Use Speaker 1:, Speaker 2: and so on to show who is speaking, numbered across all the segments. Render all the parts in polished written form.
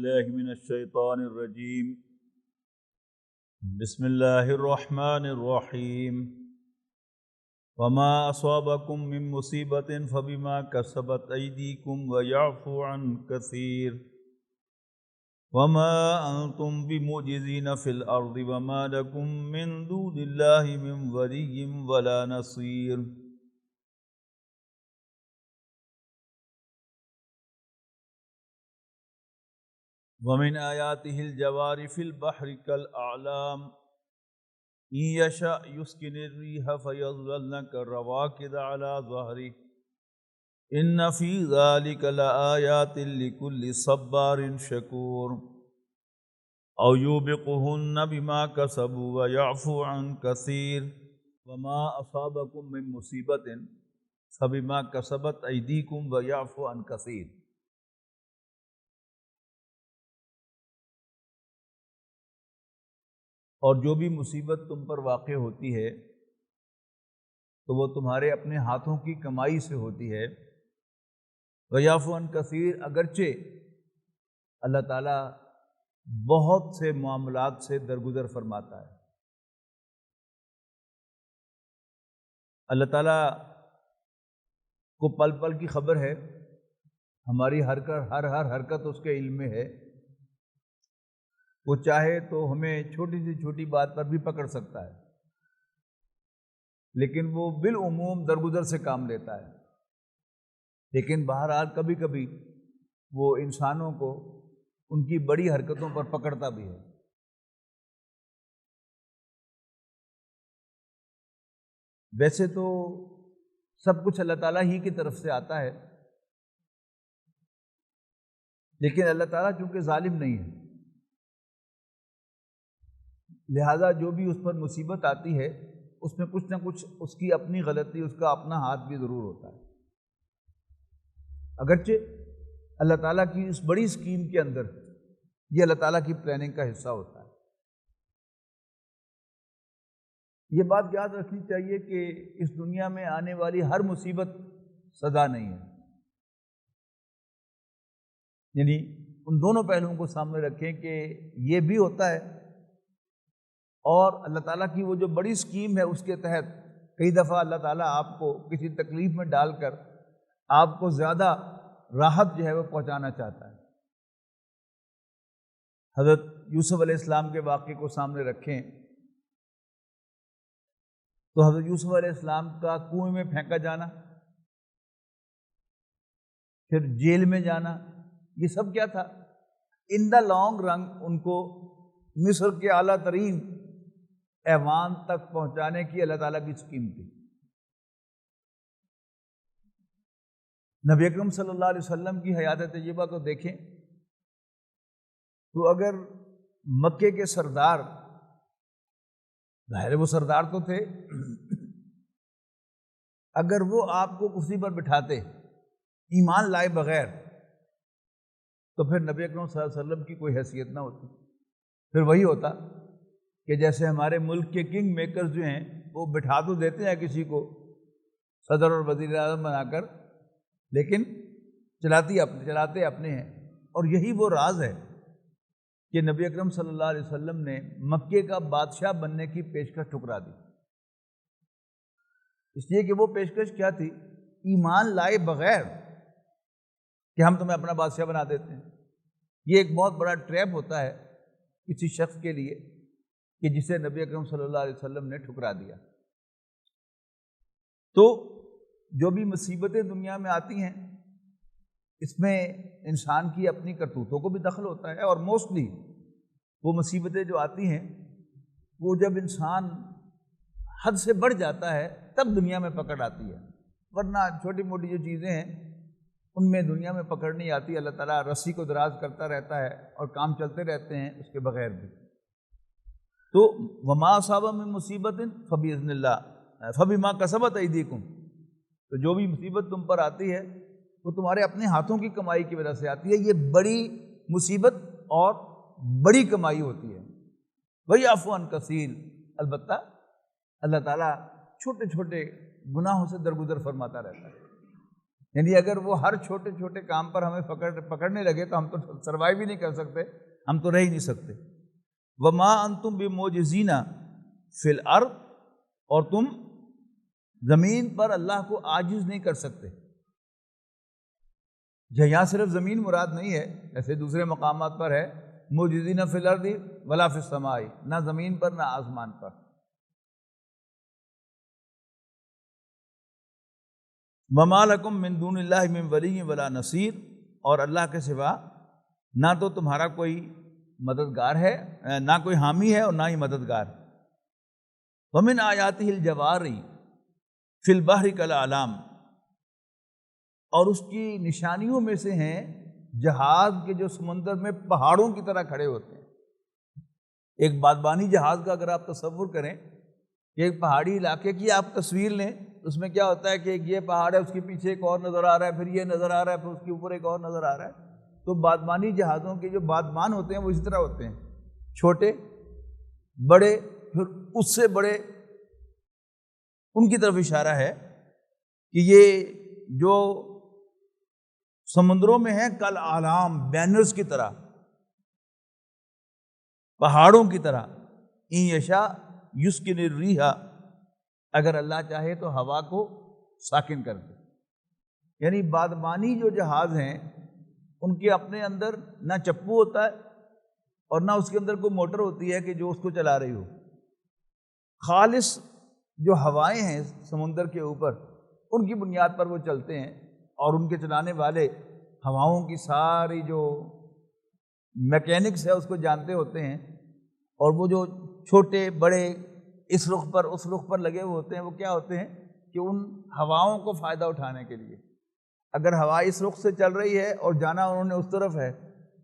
Speaker 1: بالله من الشيطان الرجيم. بسم الله الرحمن الرحيم. وما أصابكم من مصيبة فبما كسبت أيديكم ويعفو عن كثير. وما أنتم بمعجزين في الأرض وما لكم من دون الله من ولي ولا نصير. ومن آياته الجوار في البحر كالأعلام إن يشأ يسكن الريح فيظللن كالرواكد على ظهره إن في ذلك لآيات لكل صبار شكور. أو يوبقهن بما كسبوا ويعفو عن كثير. وما أصابكم من مصيبة فبما كسبت أيديكم ويعفو عن كثير. اور جو بھی مصیبت تم پر واقع ہوتی ہے تو وہ تمہارے اپنے ہاتھوں کی کمائی سے ہوتی ہے. وَيَعْفُو عَنْ كَثِيرٍ، اگرچہ اللہ تعالیٰ بہت سے معاملات سے درگزر فرماتا ہے. اللہ تعالیٰ کو پل پل کی خبر ہے، ہماری ہر حرکت اس کے علم میں ہے. وہ چاہے تو ہمیں چھوٹی سے چھوٹی بات پر بھی پکڑ سکتا ہے، لیکن وہ بالعموم درگزر سے کام لیتا ہے. لیکن بہرحال کبھی کبھی وہ انسانوں کو ان کی بڑی حرکتوں پر پکڑتا بھی ہے. ویسے تو سب کچھ اللہ تعالیٰ ہی کی طرف سے آتا ہے، لیکن اللہ تعالیٰ چونکہ ظالم نہیں ہے، لہذا جو بھی اس پر مصیبت آتی ہے اس میں کچھ نہ کچھ اس کی اپنی غلطی، اس کا اپنا ہاتھ بھی ضرور ہوتا ہے. اگرچہ اللہ تعالیٰ کی اس بڑی اسکیم کے اندر یہ اللہ تعالیٰ کی پلاننگ کا حصہ ہوتا ہے. یہ بات یاد رکھنی چاہیے کہ اس دنیا میں آنے والی ہر مصیبت سزا نہیں ہے. یعنی ان دونوں پہلوؤں کو سامنے رکھیں کہ یہ بھی ہوتا ہے، اور اللہ تعالیٰ کی وہ جو بڑی اسکیم ہے اس کے تحت کئی دفعہ اللہ تعالیٰ آپ کو کسی تکلیف میں ڈال کر آپ کو زیادہ راحت جو ہے وہ پہنچانا چاہتا ہے. حضرت یوسف علیہ السلام کے واقعے کو سامنے رکھیں تو حضرت یوسف علیہ السلام کا کنویں میں پھینکا جانا، پھر جیل میں جانا، یہ سب کیا تھا؟ ان دا لانگ رن ان کو مصر کے اعلیٰ ترین ایوان تک پہنچانے کی اللہ تعالیٰ کی اسکیم تھی. نبی اکرم صلی اللہ علیہ وسلم کی حیات طیبہ کو دیکھیں تو اگر مکے کے سردار، ظاہر وہ سردار تو تھے، اگر وہ آپ کو کرسی پر بٹھاتے ایمان لائے بغیر تو پھر نبی اکرم صلی اللہ علیہ وسلم کی کوئی حیثیت نہ ہوتی. پھر وہی ہوتا کہ جیسے ہمارے ملک کے کنگ میکرز جو ہیں وہ بٹھا تو دیتے ہیں کسی کو صدر اور وزیر اعظم بنا کر، لیکن چلاتے اپنے ہیں. اور یہی وہ راز ہے کہ نبی اکرم صلی اللہ علیہ وسلم نے مکے کا بادشاہ بننے کی پیشکش ٹھکرا دی، اس لیے کہ وہ پیشکش کیا تھی؟ ایمان لائے بغیر کہ ہم تمہیں اپنا بادشاہ بنا دیتے ہیں. یہ ایک بہت بڑا ٹریپ ہوتا ہے کسی شخص کے لیے کہ جسے نبی اکرم صلی اللہ علیہ وسلم نے ٹھکرا دیا. تو جو بھی مصیبتیں دنیا میں آتی ہیں اس میں انسان کی اپنی کرتوتوں کو بھی دخل ہوتا ہے، اور موسٹلی وہ مصیبتیں جو آتی ہیں وہ جب انسان حد سے بڑھ جاتا ہے تب دنیا میں پکڑ آتی ہے، ورنہ چھوٹی موٹی جو چیزیں ہیں ان میں دنیا میں پکڑ نہیں آتی. اللہ تعالیٰ رسی کو دراز کرتا رہتا ہے اور کام چلتے رہتے ہیں اس کے بغیر بھی. تو وما اصاب من مصیبت فباذن اللہ فبما کسبت ایدیکم، تو جو بھی مصیبت تم پر آتی ہے وہ تمہارے اپنے ہاتھوں کی کمائی کی وجہ سے آتی ہے. یہ بڑی مصیبت اور بڑی کمائی ہوتی ہے. وَيَعْفُو عَنْ كَثِيرٍ، البتہ اللہ تعالیٰ چھوٹے چھوٹے گناہوں سے درگزر فرماتا رہتا ہے. یعنی اگر وہ ہر چھوٹے چھوٹے کام پر ہمیں پکڑنے لگے تو ہم تو سروائیو ہی نہیں کر سکتے، ہم تو رہ ہی نہیں سکتے۔ وَمَا أَنْتُمْ بِمُعْجِزِينَ فِي الْأَرْضِ، اور تم زمین پر اللہ کو عاجز نہیں کر سکتے۔ یہاں صرف زمین مراد نہیں ہے، ایسے دوسرے مقامات پر ہے مُعْجِزِينَ فِي الْأَرْضِ وَلَا فِي السَّمَاءِ، نہ زمین پر نہ آسمان پر۔ وَمَا لَكُم مِّن دُونِ اللَّهِ مِن وَلِيٍّ وَلَا نَصِيرٍ، اور اللہ کے سوا نہ تو تمہارا کوئی مددگار ہے، نہ کوئی حامی ہے اور نہ ہی مددگار۔ وَمِنْ آيَاتِهِ الْجَوَارِ فِي الْبَحْرِ كَالْأَعْلَامِ، اور اس کی نشانیوں میں سے ہیں جہاز کے جو سمندر میں پہاڑوں کی طرح کھڑے ہوتے ہیں۔ ایک بادبانی جہاز کا اگر آپ تصور کریں کہ ایک پہاڑی علاقے کی آپ تصویر لیں، اس میں کیا ہوتا ہے کہ ایک یہ پہاڑ ہے، اس کے پیچھے ایک اور نظر آ رہا ہے، پھر یہ نظر آ رہا ہے، پھر اس کے اوپر ایک اور نظر آ رہا ہے۔ تو بادبانی جہازوں کے جو بادبان ہوتے ہیں وہ اسی طرح ہوتے ہیں، چھوٹے بڑے پھر اس سے بڑے۔ ان کی طرف اشارہ ہے کہ یہ جو سمندروں میں ہیں کل اعلام، بینرز کی طرح، پہاڑوں کی طرح۔ ان یشاء یسکن الریح، اگر اللہ چاہے تو ہوا کو ساکن کر دے۔ یعنی بادبانی جو جہاز ہیں ان کے اپنے اندر نہ چپو ہوتا ہے اور نہ اس کے اندر کوئی موٹر ہوتی ہے کہ جو اس کو چلا رہی ہو۔ خالص جو ہوائیں ہیں سمندر کے اوپر، ان کی بنیاد پر وہ چلتے ہیں، اور ان کے چلانے والے ہواؤں کی ساری جو میکینکس ہے اس کو جانتے ہوتے ہیں۔ اور وہ جو چھوٹے بڑے اس رخ پر اس رخ پر لگے ہوئے ہوتے ہیں، وہ کیا ہوتے ہیں کہ ان ہواؤں کو فائدہ اٹھانے کے لیے، اگر ہوا اس رخ سے چل رہی ہے اور جانا انہوں نے اس طرف ہے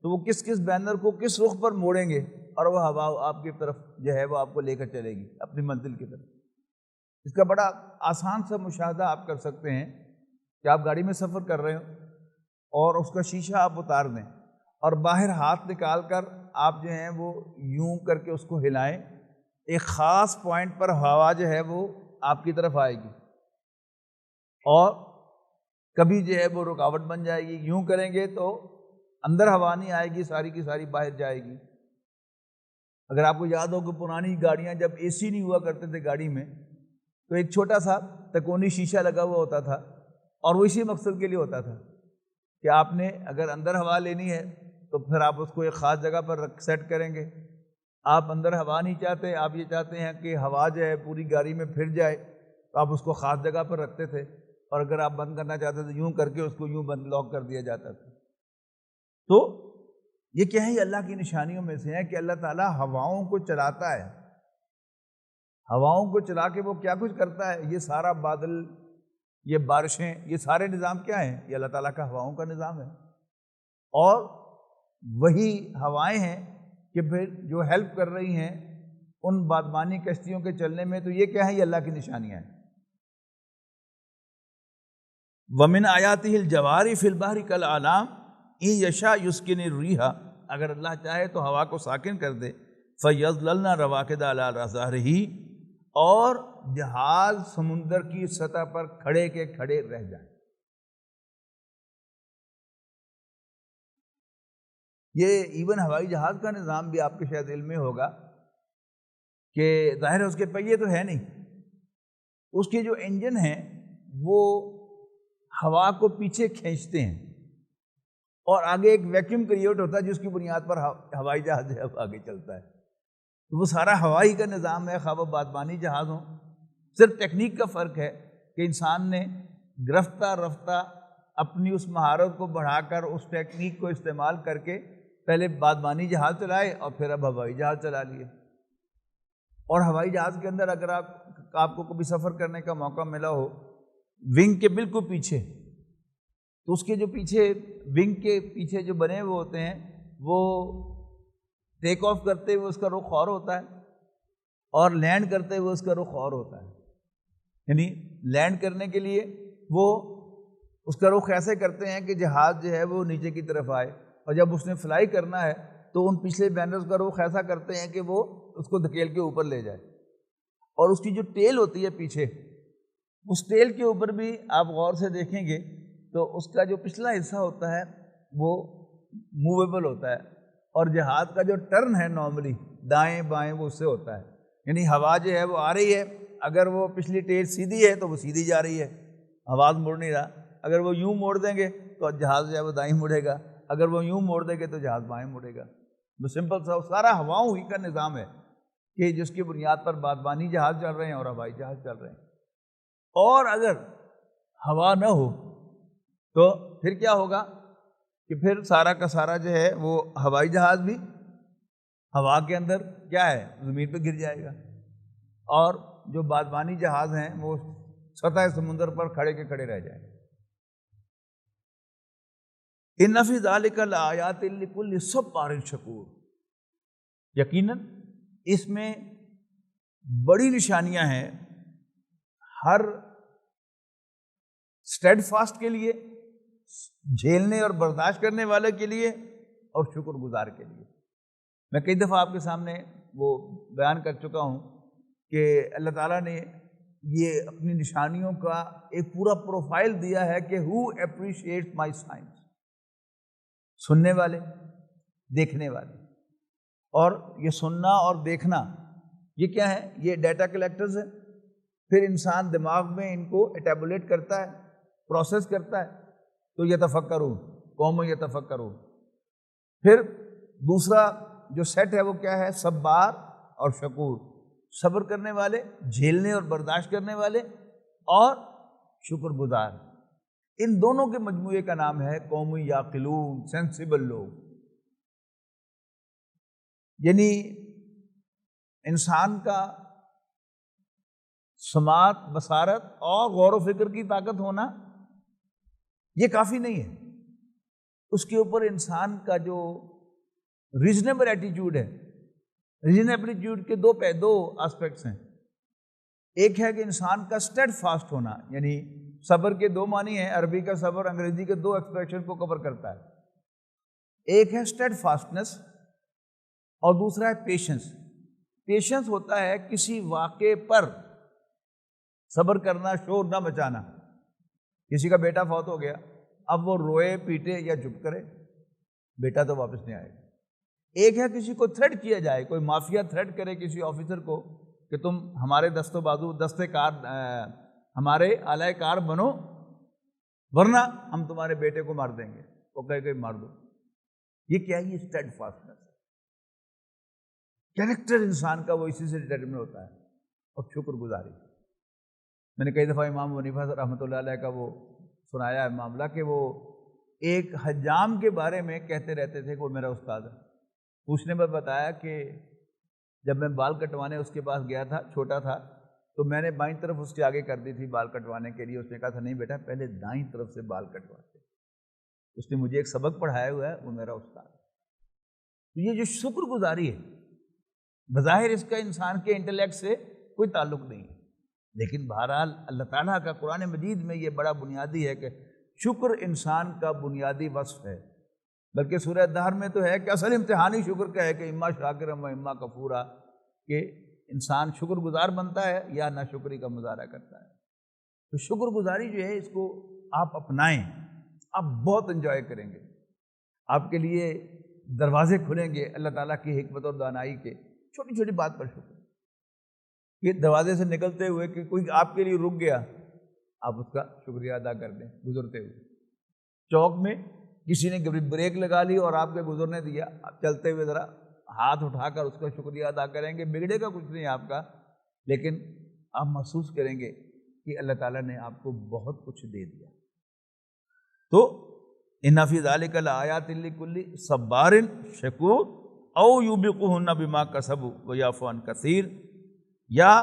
Speaker 1: تو وہ کس کس بینر کو کس رخ پر موڑیں گے اور وہ ہوا آپ کی طرف جو ہے وہ آپ کو لے کر چلے گی اپنی منزل کی طرف۔ اس کا بڑا آسان سا مشاہدہ آپ کر سکتے ہیں کہ آپ گاڑی میں سفر کر رہے ہو اور اس کا شیشہ آپ اتار دیں اور باہر ہاتھ نکال کر آپ جو ہیں وہ یوں کر کے اس کو ہلائیں، ایک خاص پوائنٹ پر ہوا جو ہے وہ آپ کی طرف آئے گی اور کبھی جو ہے وہ رکاوٹ بن جائے گی۔ یوں کریں گے تو اندر ہوا نہیں آئے گی، ساری کی ساری باہر جائے گی۔ اگر آپ کو یاد ہو کہ پرانی گاڑیاں جب اے سی نہیں ہوا کرتے تھے گاڑی میں، تو ایک چھوٹا سا تکونی شیشہ لگا ہوا ہوتا تھا اور وہ اسی مقصد کے لیے ہوتا تھا کہ آپ نے اگر اندر ہوا لینی ہے تو پھر آپ اس کو ایک خاص جگہ پر سیٹ کریں گے۔ آپ اندر ہوا نہیں چاہتے، آپ یہ چاہتے ہیں کہ ہوا جو ہے پوری گاڑی میں پھر جائے، تو آپ اس کو خاص جگہ پر رکھتے تھے، اور اگر آپ بند کرنا چاہتے تھے یوں کر کے اس کو یوں بند لاک کر دیا جاتا تھا۔ تو یہ کیا ہے؟ یہ اللہ کی نشانیوں میں سے ہے کہ اللہ تعالیٰ ہواؤں کو چلاتا ہے۔ ہواؤں کو چلا کے وہ کیا کچھ کرتا ہے؟ یہ سارا بادل، یہ بارشیں، یہ سارے نظام کیا ہیں؟ یہ اللہ تعالیٰ کا ہواؤں کا نظام ہے۔ اور وہی ہوائیں ہیں کہ پھر جو ہیلپ کر رہی ہیں ان بادبانی کشتیوں کے چلنے میں، تو یہ کیا ہے؟ یہ اللہ کی نشانیاں ہیں۔ وَمِنْ آيَاتِهِ الْجَوَارِ فِي الْبَحْرِ كَالْأَعْلَامِ إِن يَشَاء يُسْكِنِ الرِّيحَ، اگر اللہ چاہے تو ہوا کو ساکن کر دے، فَيَظْلَلْنَ رَوَاكِدَ عَلَىٰ ظَهْرِهِ، اور جہاز سمندر کی سطح پر کھڑے کے کھڑے رہ جائیں۔ یہ ایون ہوائی جہاز کا نظام بھی آپ کے شاید علم میں ہوگا کہ ظاہر ہے اس کے پہیے تو ہے نہیں، اس کے جو انجن ہیں وہ ہوا کو پیچھے کھینچتے ہیں اور آگے ایک ویکیوم کریٹ ہوتا ہے جس کی بنیاد پر ہوائی جہاز جو ہے آگے چلتا ہے۔ وہ سارا ہوائی کا نظام ہے، خواہ وہ بادبانی جہاز ہوں۔ صرف ٹیکنیک کا فرق ہے کہ انسان نے رفتہ رفتہ اپنی اس مہارت کو بڑھا کر اس ٹیکنیک کو استعمال کر کے پہلے بادبانی جہاز چلائے اور پھر اب ہوائی جہاز چلا لیے۔ اور ہوائی جہاز کے اندر اگر آپ کو کبھی سفر کرنے کا موقع ملا ہو ونگ کے بالکل پیچھے، تو اس کے جو پیچھے ونگ کے پیچھے جو بنے ہوئے ہوتے ہیں وہ ٹیک آف کرتے ہوئے اس کا رخ اور ہوتا ہے اور لینڈ کرتے ہوئے اس کا رخ اور ہوتا ہے۔ یعنی لینڈ کرنے کے لیے وہ اس کا رخ ایسے کرتے ہیں کہ جہاز جو ہے وہ نیچے کی طرف آئے، اور جب اس نے فلائی کرنا ہے تو ان پچھلے بینرز کا رخ ایسا کرتے ہیں کہ وہ اس کو دھکیل کے اوپر لے جائے۔ اور اس کی جو ٹیل ہوتی ہے پیچھے، اس ٹیل کے اوپر بھی آپ غور سے دیکھیں گے تو اس کا جو پچھلا حصہ ہوتا ہے وہ موویبل ہوتا ہے، اور جہاز کا جو ٹرن ہے نارملی دائیں بائیں وہ اس سے ہوتا ہے، یعنی ہوا جو ہے وہ آ رہی ہے، اگر وہ پچھلی ٹیل سیدھی ہے تو وہ سیدھی جا رہی ہے، ہوا مڑ نہیں رہا، اگر وہ یوں موڑ دیں گے تو جہاز جو ہے وہ دائیں مڑے گا، اگر وہ یوں موڑ دیں گے تو جہاز بائیں مڑے گا۔ وہ سمپل سا سارا ہواؤں ہی کا نظام ہے کہ جس کی بنیاد پر بادبانی جہاز چل رہے ہیں اور ہوائی جہاز چل رہے ہیں۔ اور اگر ہوا نہ ہو تو پھر کیا ہوگا کہ پھر سارا کا سارا جو ہے وہ ہوائی جہاز بھی ہوا کے اندر کیا ہے زمین پہ گر جائے گا، اور جو بادبانی جہاز ہیں وہ سطح سمندر پر کھڑے کے کھڑے رہ جائیں گے۔ ان فی ذلک لآیات لکل صبار شکور، یقیناً اس میں بڑی نشانیاں ہیں ہر اسٹیڈ فاسٹ کے لیے، جھیلنے اور برداشت کرنے والے کے لیے، اور شکر گزار کے لیے۔ میں کئی دفعہ آپ کے سامنے وہ بیان کر چکا ہوں کہ اللہ تعالیٰ نے یہ اپنی نشانیوں کا ایک پورا پروفائل دیا ہے کہ who appreciates my signs، سننے والے، دیکھنے والے، اور یہ سننا اور دیکھنا یہ کیا ہے؟ یہ ڈیٹا کلیکٹرز ہیں، پھر انسان دماغ میں ان کو اٹیبولیٹ کرتا ہے، پروسیس کرتا ہے، تو یتفکرون، قوم یتفکرون۔ پھر دوسرا جو سیٹ ہے وہ کیا ہے؟ صبار اور شکور، صبر کرنے والے، جھیلنے اور برداشت کرنے والے، اور شکر گزار۔ ان دونوں کے مجموعے کا نام ہے قوم یعقلون، سینسیبل لوگ۔ یعنی انسان کا سماعت، بصارت اور غور و فکر کی طاقت ہونا یہ کافی نہیں ہے، اس کے اوپر انسان کا جو ریزنیبل ایٹیٹیوڈ ہے، ریزنیبل ایٹیٹیوڈ کے دو آسپیکٹس ہیں۔ ایک ہے کہ انسان کا اسٹیڈ فاسٹ ہونا، یعنی صبر کے دو معنی ہیں، عربی کا صبر، انگریزی کے دو ایکسپریشن کو کور کرتا ہے۔ ایک ہے اسٹیڈ فاسٹنس اور دوسرا ہے پیشنس۔ پیشنس ہوتا ہے کسی واقعے پر صبر کرنا، شور نہ مچانا۔ کسی کا بیٹا فوت ہو گیا، اب وہ روئے پیٹے یا چپ کرے، بیٹا تو واپس نہیں آئے گا۔ ایک ہے کسی کو تھریٹ کیا جائے، کوئی مافیا تھریٹ کرے کسی آفیسر کو کہ تم ہمارے دست و بازو، دستے کار، ہمارے اعلی کار بنو ورنہ ہم تمہارے بیٹے کو مار دیں گے، وہ کہے کہ مار دو۔ یہ کیا ہے؟ یہ اسٹیڈ فاسٹنس ہے۔ کیریکٹر انسان کا وہ اسی سے ڈٹرمن ہوتا ہے۔ اور شکر گزاری، میں نے کئی دفعہ امام حنیفہ رحمۃ اللہ علیہ کا وہ سنایا ہے معاملہ کہ وہ ایک حجام کے بارے میں کہتے رہتے تھے کہ وہ میرا استاد ہے۔ پوچھنے میں بتایا کہ جب میں بال کٹوانے اس کے پاس گیا تھا، چھوٹا تھا، تو میں نے بائیں طرف اس کے آگے کر دی تھی بال کٹوانے کے لیے۔ اس نے کہا تھا نہیں بیٹا، پہلے دائیں طرف سے بال کٹواتے۔ اس نے مجھے ایک سبق پڑھایا ہوا ہے، وہ میرا استاد ہے۔ تو یہ جو شکر گزاری ہے، بظاہر اس کا انسان کے انٹلیکٹ سے کوئی تعلق نہیں ہے، لیکن بہرحال اللہ تعالیٰ کا قرآن مجید میں یہ بڑا بنیادی ہے کہ شکر انسان کا بنیادی وصف ہے۔ بلکہ سورہ دہر میں تو ہے کہ اصل امتحان ہی شکر کا ہے کہ اما شاکرا و اما کفورا، کہ انسان شکر گزار بنتا ہے یا ناشکری کا مظاہرہ کرتا ہے۔ تو شکر گزاری جو ہے اس کو آپ اپنائیں، آپ بہت انجوائے کریں گے، آپ کے لیے دروازے کھلیں گے اللہ تعالیٰ کی حکمت اور دانائی کے۔ چھوٹی چھوٹی بات پر شکر، کہ دروازے سے نکلتے ہوئے کہ کوئی آپ کے لیے رک گیا، آپ اس کا شکریہ ادا کر دیں گزرتے ہوئے۔ چوک میں کسی نے بریک لگا لی اور آپ کے گزرنے دیا، آپ چلتے ہوئے ذرا ہاتھ اٹھا کر اس کا شکریہ ادا کریں گے، بگڑے گا کچھ نہیں آپ کا، لیکن آپ محسوس کریں گے کہ اللہ تعالیٰ نے آپ کو بہت کچھ دے دیا۔ تو ان فی ذلک لآیات لکل صبار شکور او یوبقہن بما کسبوا ویعفو عن کثیر، یا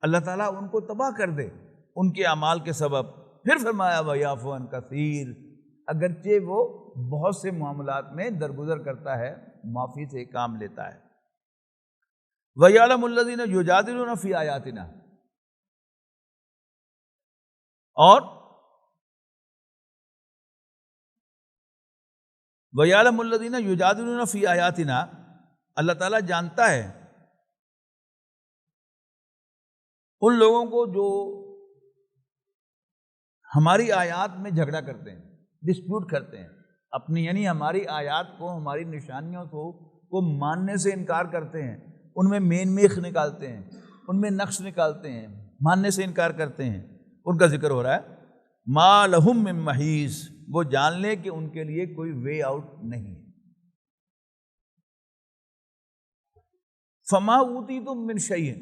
Speaker 1: اللہ تعالیٰ ان کو تباہ کر دے ان کے اعمال کے سبب، پھر فرمایا ویعفو عن کثیر، اگرچہ وہ بہت سے معاملات میں درگزر کرتا ہے، معافی سے کام لیتا ہے۔ وَيَعْلَمُ الَّذِينَ يُجَادِلُونَ فِي آیَاتِنَا، اور وَيَعْلَمُ الَّذِينَ يُجَادِلُونَ فِي آیَاتِنَا، اللہ تعالیٰ جانتا ہے ان لوگوں کو جو ہماری آیات میں جھگڑا کرتے ہیں، ڈسپیوٹ کرتے ہیں اپنی، یعنی ہماری آیات کو، ہماری نشانیوں کو ماننے سے انکار کرتے ہیں، ان میں مین میخ نکالتے ہیں، ان میں نقش نکالتے ہیں، ماننے سے انکار کرتے ہیں۔ ان کا ذکر ہو رہا ہے، ما لہم من محیص، وہ جان لے کہ ان کے لیے کوئی وے آؤٹ نہیں ہے۔ فما اوتیتم من شیء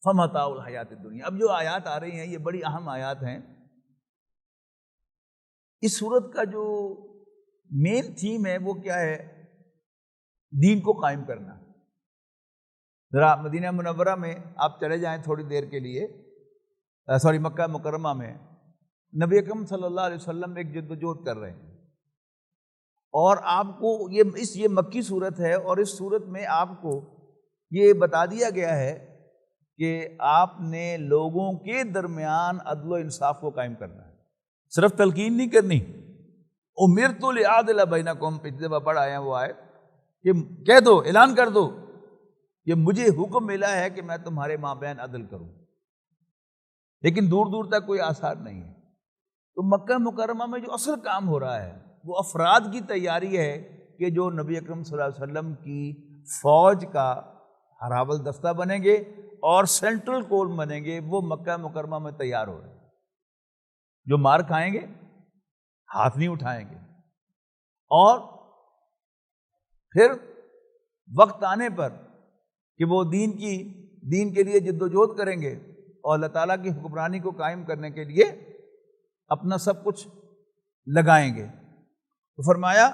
Speaker 1: فمتاع الحیات الدنیا۔ اب جو آیات آ رہی ہیں یہ بڑی اہم آیات ہیں۔ اس صورت کا جو مین تھیم ہے وہ کیا ہے؟ دین کو قائم کرنا۔ ذرا مدینہ منورہ میں آپ چلے جائیں تھوڑی دیر کے لیے، مکہ مکرمہ میں نبی اکرم صلی اللہ علیہ وسلم ایک جدوجہد کر رہے ہیں، اور آپ کو یہ مکی صورت ہے، اور اس صورت میں آپ کو یہ بتا دیا گیا ہے کہ آپ نے لوگوں کے درمیان عدل و انصاف کو قائم کرنا ہے، صرف تلقین نہیں کرنی۔ امرت لأعدل بینکم، پچھلے دفعہ پڑھ آئے ہیں وہ آیت، کہ کہہ دو، اعلان کر دو کہ مجھے حکم ملا ہے کہ میں تمہارے مابین عدل کروں، لیکن دور دور تک کوئی آثار نہیں ہے۔ تو مکہ مکرمہ میں جو اصل کام ہو رہا ہے وہ افراد کی تیاری ہے کہ جو نبی اکرم صلی اللہ علیہ وسلم کی فوج کا ہراول دستہ بنیں گے اور سینٹرل کول بنیں گے، وہ مکہ مکرمہ میں تیار ہو رہے ہیں۔ جو مار کھائیں گے ہاتھ نہیں اٹھائیں گے، اور پھر وقت آنے پر کہ وہ دین کے لیے جدوجہد کریں گے اور اللہ تعالیٰ کی حکمرانی کو قائم کرنے کے لیے اپنا سب کچھ لگائیں گے۔ تو فرمایا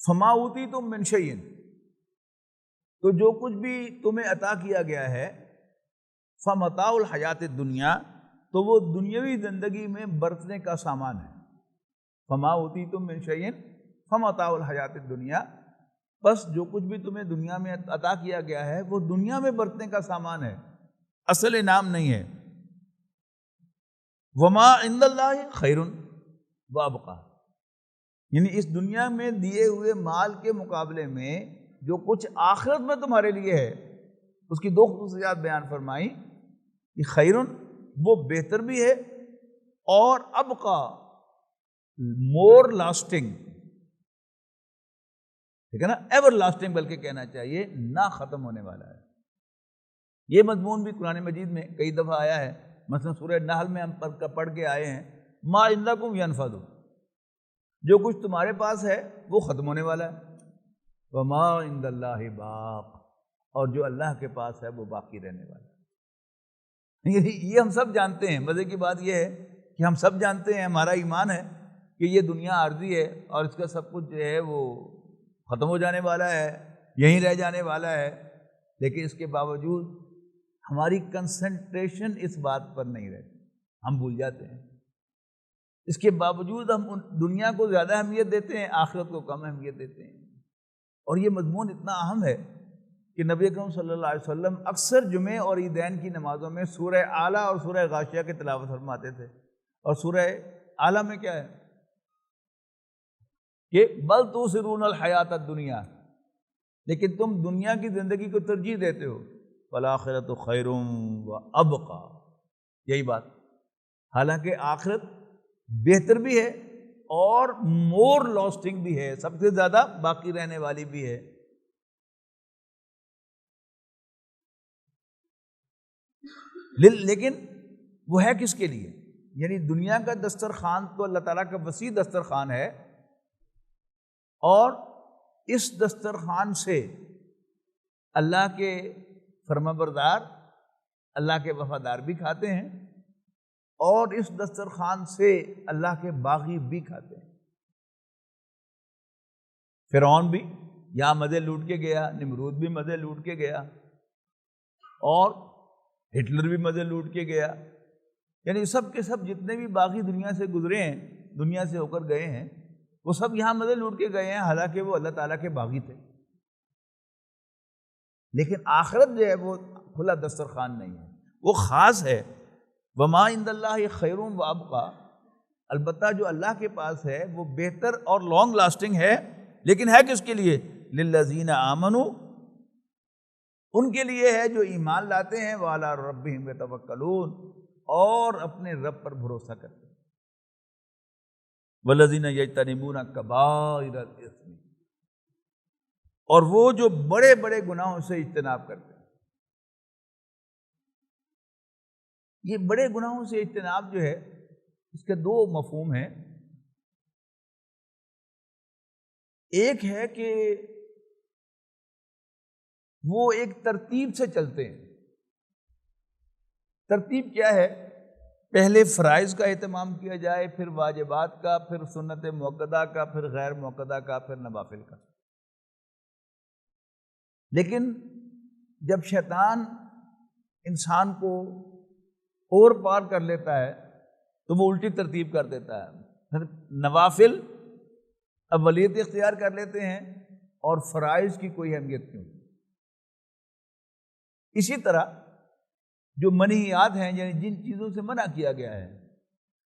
Speaker 1: فما اوتیتم من شیء، تو جو کچھ بھی تمہیں عطا کیا گیا ہے، فمتاع الحیات الدنیا، تو وہ دنیاوی زندگی میں برتنے کا سامان ہے۔ فما اوتیتم من شیء فمتاع الحیات الدنیا، بس جو کچھ بھی تمہیں دنیا میں عطا کیا گیا ہے وہ دنیا میں برتنے کا سامان ہے، اصل انعام نہیں ہے۔ وما عند اللہ خیر وابقی، یعنی اس دنیا میں دیے ہوئے مال کے مقابلے میں جو کچھ آخرت میں تمہارے لیے ہے، اس کی دو خصوصیات بیان فرمائی کہ خیرن، وہ بہتر بھی ہے، اور ابقا، مور لاسٹنگ، ٹھیک ہے نا، ایور لاسٹنگ بلکہ کہنا چاہیے، نہ ختم ہونے والا ہے۔ یہ مضمون بھی قرآن مجید میں کئی دفعہ آیا ہے، مثلا سورہ نحل میں ہم پڑھ کے آئے ہیں، ما عندکم ینفد، جو کچھ تمہارے پاس ہے وہ ختم ہونے والا ہے، وما عند اللہ باق، اور جو اللہ کے پاس ہے وہ باقی رہنے والا ہے۔ یہ ہم سب جانتے ہیں۔ مزے کی بات یہ ہے کہ ہم سب جانتے ہیں، ہمارا ایمان ہے کہ یہ دنیا عارضی ہے اور اس کا سب کچھ جو ہے وہ ختم ہو جانے والا ہے، یہیں رہ جانے والا ہے، لیکن اس کے باوجود ہماری کنسنٹریشن اس بات پر نہیں رہتی، ہم بھول جاتے ہیں۔ اس کے باوجود ہم دنیا کو زیادہ اہمیت دیتے ہیں، آخرت کو کم اہمیت دیتے ہیں۔ اور یہ مضمون اتنا اہم ہے کہ نبی اکرم صلی اللہ علیہ وسلم اکثر جمعے اور عیدین کی نمازوں میں سورہ اعلیٰ اور سورہ غاشیہ کی تلاوت فرماتے تھے۔ اور سورہ اعلیٰ میں کیا ہے کہ بل تؤثرون الحیات الدنیا، لیکن تم دنیا کی زندگی کو ترجیح دیتے ہو، والآخرۃ خیر وابقی، یہی بات، حالانکہ آخرت بہتر بھی ہے اور مور لاسٹنگ بھی ہے، سب سے زیادہ باقی رہنے والی بھی ہے۔ لیکن وہ ہے کس کے لیے؟ یعنی دنیا کا دسترخوان تو اللہ تعالیٰ کا وسیع دسترخوان ہے، اور اس دسترخوان سے اللہ کے فرمانبردار، اللہ کے وفادار بھی کھاتے ہیں، اور اس دسترخوان سے اللہ کے باغی بھی کھاتے ہیں۔ فرعون بھی یہاں مزے لوٹ کے گیا، نمرود بھی مزے لوٹ کے گیا، اور ہٹلر بھی مزے لوٹ کے گیا، یعنی سب کے سب جتنے بھی باغی دنیا سے گزرے ہیں، دنیا سے ہو کر گئے ہیں، وہ سب یہاں مزے لوٹ کے گئے ہیں، حالانکہ وہ اللہ تعالیٰ کے باغی تھے۔ لیکن آخرت جو ہے وہ کھلا دسترخوان نہیں ہے، وہ خاص ہے۔ وما عند اللہ خیر وابقی، البتہ جو اللہ کے پاس ہے وہ بہتر اور لانگ لاسٹنگ ہے، لیکن ہے کس کے لیے؟ للذین آمنوا، ان کے لیے ہے جو ایمان لاتے ہیں، وعلی ربہم یتوکلون، اور اپنے رب پر بھروسہ کرتے ہیں۔ والذین یجتنبون کبائر الاثم، اور وہ جو بڑے بڑے گناہوں سے اجتناب کرتے ہیں۔ یہ بڑے گناہوں سے اجتناب جو ہے، اس کے دو مفہوم ہیں۔ ایک ہے کہ وہ ایک ترتیب سے چلتے ہیں۔ ترتیب کیا ہے؟ پہلے فرائض کا اہتمام کیا جائے، پھر واجبات کا، پھر سنت مؤکدہ کا، پھر غیر مؤکدہ کا، پھر نوافل کا۔ لیکن جب شیطان انسان کو اور پار کر لیتا ہے تو وہ الٹی ترتیب کر دیتا ہے، پھر نوافل اولیت اختیار کر لیتے ہیں اور فرائض کی کوئی اہمیت نہیں۔ اسی طرح جو منہیات ہیں، یعنی جن چیزوں سے منع کیا گیا ہے،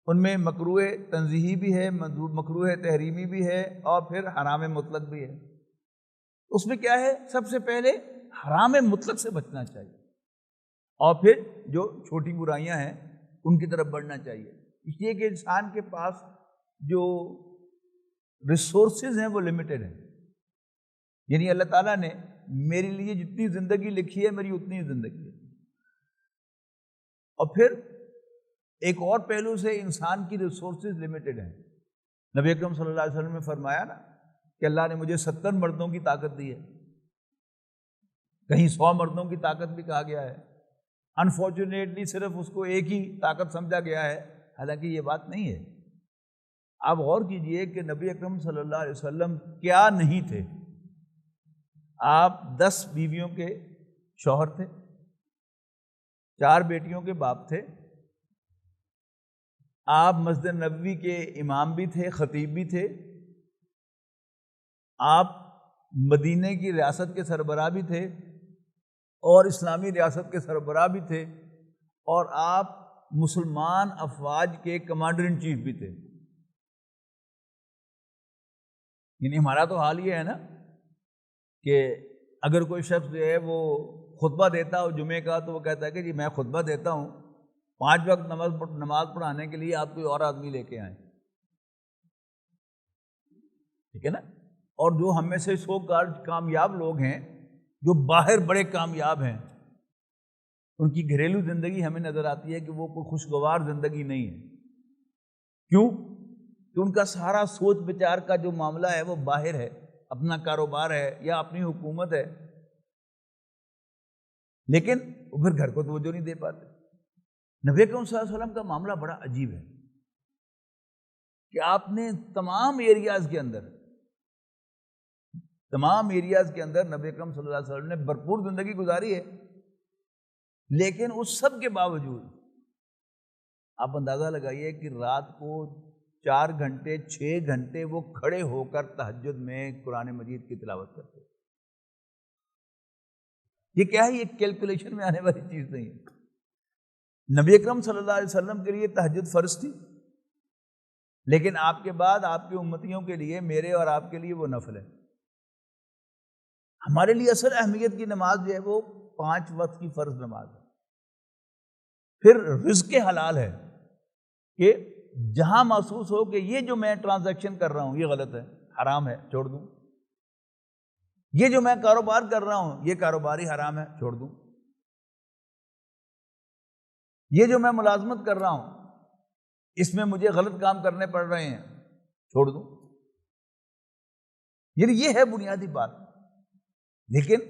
Speaker 1: ان میں مکروہ تنزیہی بھی ہے، مکروہ تحریمی بھی ہے، اور پھر حرام مطلق بھی ہے۔ اس میں کیا ہے؟ سب سے پہلے حرام مطلق سے بچنا چاہیے، اور پھر جو چھوٹی برائیاں ہیں ان کی طرف بڑھنا چاہیے۔ اس لیے کہ انسان کے پاس جو ریسورسز ہیں وہ لمیٹڈ ہیں، یعنی اللہ تعالیٰ نے میرے لیے جتنی زندگی لکھی ہے میری اتنی زندگی ہے۔ اور پھر ایک اور پہلو سے انسان کی ریسورسز لمیٹڈ ہیں۔ نبی اکرم صلی اللہ علیہ وسلم نے فرمایا نا کہ اللہ نے مجھے 70 مردوں کی طاقت دی ہے، کہیں 100 مردوں کی طاقت بھی کہا گیا ہے۔ انفارچونیٹلی صرف اس کو ایک ہی طاقت سمجھا گیا ہے، حالانکہ یہ بات نہیں ہے۔ آپ غور کیجئے کہ نبی اکرم صلی اللہ علیہ وسلم کیا نہیں تھے۔ آپ 10 بیویوں کے شوہر تھے، 4 بیٹیوں کے باپ تھے، آپ مسجد نبوی کے امام بھی تھے، خطیب بھی تھے، آپ مدینے کی ریاست کے سربراہ بھی تھے اور اسلامی ریاست کے سربراہ بھی تھے، اور آپ مسلمان افواج کے کمانڈر ان چیف بھی تھے۔ یعنی ہمارا تو حال یہ ہے نا کہ اگر کوئی شخص جو ہے وہ خطبہ دیتا ہو جمعے کا، تو وہ کہتا ہے کہ جی میں خطبہ دیتا ہوں، 5 وقت نماز پڑھانے کے لیے آپ کوئی اور آدمی لے کے آئیں، ٹھیک ہے نا۔ اور جو ہم میں سے سو کامیاب لوگ ہیں، جو باہر بڑے کامیاب ہیں، ان کی گھریلو زندگی ہمیں نظر آتی ہے کہ وہ کوئی خوشگوار زندگی نہیں ہے۔ کیوں؟ کہ ان کا سارا سوچ بچار کا جو معاملہ ہے وہ باہر ہے، اپنا کاروبار ہے یا اپنی حکومت ہے، لیکن وہ پھر گھر کو توجہ نہیں دے پاتے۔ نبی اکرم صلی اللہ علیہ وسلم کا معاملہ بڑا عجیب ہے کہ آپ نے تمام ایریاز کے اندر نبی اکرم صلی اللہ علیہ وسلم نے بھرپور زندگی گزاری ہے، لیکن اس سب کے باوجود آپ اندازہ لگائیے کہ رات کو 4 گھنٹے 6 گھنٹے وہ کھڑے ہو کر تہجد میں قرآن مجید کی تلاوت کرتے۔ یہ کیا ہے؟ یہ کیلکولیشن میں آنے والی چیز نہیں ہے۔ نبی اکرم صلی اللہ علیہ وسلم کے لیے تہجد فرض تھی، لیکن آپ کے بعد آپ کے امتیوں کے لیے، میرے اور آپ کے لیے وہ نفل ہے۔ ہمارے لیے اصل اہمیت کی نماز جو ہے وہ 5 وقت کی فرض نماز ہے۔ پھر رزق حلال ہے کہ جہاں محسوس ہو کہ یہ جو میں ٹرانزیکشن کر رہا ہوں یہ غلط ہے، حرام ہے، چھوڑ دوں۔ یہ جو میں کاروبار کر رہا ہوں یہ کاروباری حرام ہے، چھوڑ دوں۔ یہ جو میں ملازمت کر رہا ہوں اس میں مجھے غلط کام کرنے پڑ رہے ہیں، چھوڑ دوں۔ یعنی یہ ہے بنیادی بات۔ لیکن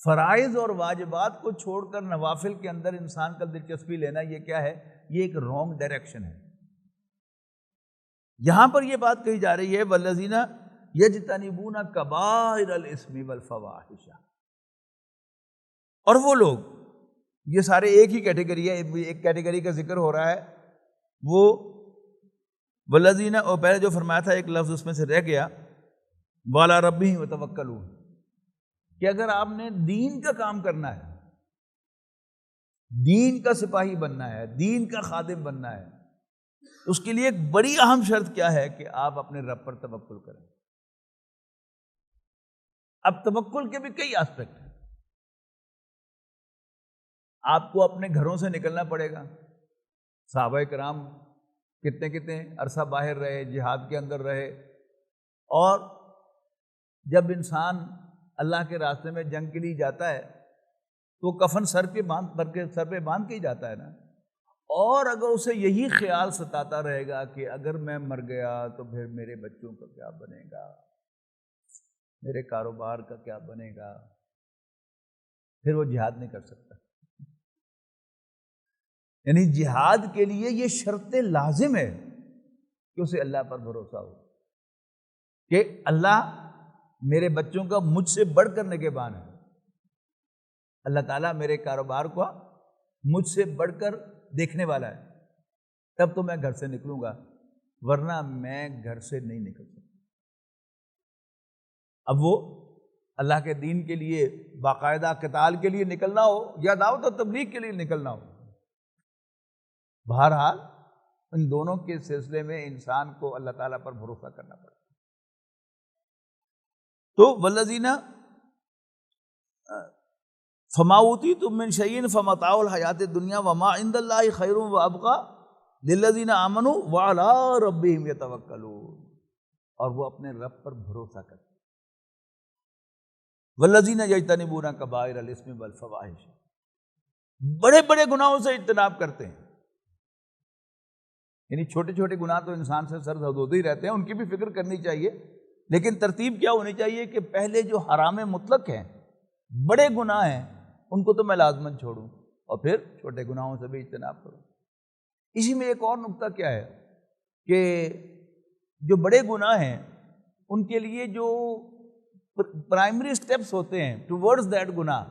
Speaker 1: فرائض اور واجبات کو چھوڑ کر نوافل کے اندر انسان کا دلچسپی لینا، یہ کیا ہے؟ یہ ایک رانگ ڈائریکشن ہے۔ یہاں پر یہ بات کہی جا رہی ہے والذین یجتنبون کبائر الاثم والفواحش، اور وہ لوگ، یہ سارے ایک ہی کیٹیگری ہے، ایک کیٹیگری کا ذکر ہو رہا ہے، وہ والذین، اور پہلے جو فرمایا تھا ایک لفظ اس میں سے رہ گیا، وعلی ربہم یتوکلون، کہ اگر آپ نے دین کا کام کرنا ہے، دین کا سپاہی بننا ہے، دین کا خادم بننا ہے، تو اس کے لیے ایک بڑی اہم شرط کیا ہے کہ آپ اپنے رب پر توکل کریں۔ اب توکل کے بھی کئی آسپیکٹ ہیں۔ آپ کو اپنے گھروں سے نکلنا پڑے گا. صحابہ کرام کتنے عرصہ باہر رہے، جہاد کے اندر رہے، اور جب انسان اللہ کے راستے میں جنگ کے لیے جاتا ہے تو کفن سر پہ باندھ کے ہی جاتا ہے نا. اور اگر اسے یہی خیال ستاتا رہے گا کہ اگر میں مر گیا تو پھر میرے بچوں کا کیا بنے گا، میرے کاروبار کا کیا بنے گا، پھر وہ جہاد نہیں کر سکتا. یعنی جہاد کے لیے یہ شرط لازم ہے کہ اسے اللہ پر بھروسہ ہو کہ اللہ میرے بچوں کا مجھ سے بڑھ کر نگہبان ہے، اللہ تعالیٰ میرے کاروبار کو مجھ سے بڑھ کر دیکھنے والا ہے، تب تو میں گھر سے نکلوں گا، ورنہ میں گھر سے نہیں نکل سکتا. اب وہ اللہ کے دین کے لیے باقاعدہ قتال کے لیے نکلنا ہو یا دعوت و تبلیغ کے لیے نکلنا ہو، بہرحال ان دونوں کے سلسلے میں انسان کو اللہ تعالیٰ پر بھروسہ کرنا پڑتا ہے. تو والذین فما اوتیتم من شیء فمتاع الحیات الدنیا وما عند اللہ خیر وابقی للذین آمنوا وعلی ربہم یتوکلون. اور وہ اپنے رب پر بھروسہ کرتے ہیں. والذین یجتنبون کبائر الاثم والفواحش، بڑے بڑے گناہوں سے اجتناب کرتے ہیں. یعنی چھوٹے چھوٹے گناہ تو انسان سے سر دھد ہوتے ہی رہتے ہیں، ان کی بھی فکر کرنی چاہیے، لیکن ترتیب کیا ہونی چاہیے کہ پہلے جو حرام مطلق ہیں، بڑے گناہ ہیں، ان کو تو میں لازماً چھوڑوں، اور پھر چھوٹے گناہوں سے بھی اجتناب کروں. اسی میں ایک اور نقطہ کیا ہے کہ جو بڑے گناہ ہیں ان کے لیے جو پرائمری سٹیپس ہوتے ہیں ٹوورڈز دیٹ گناہ،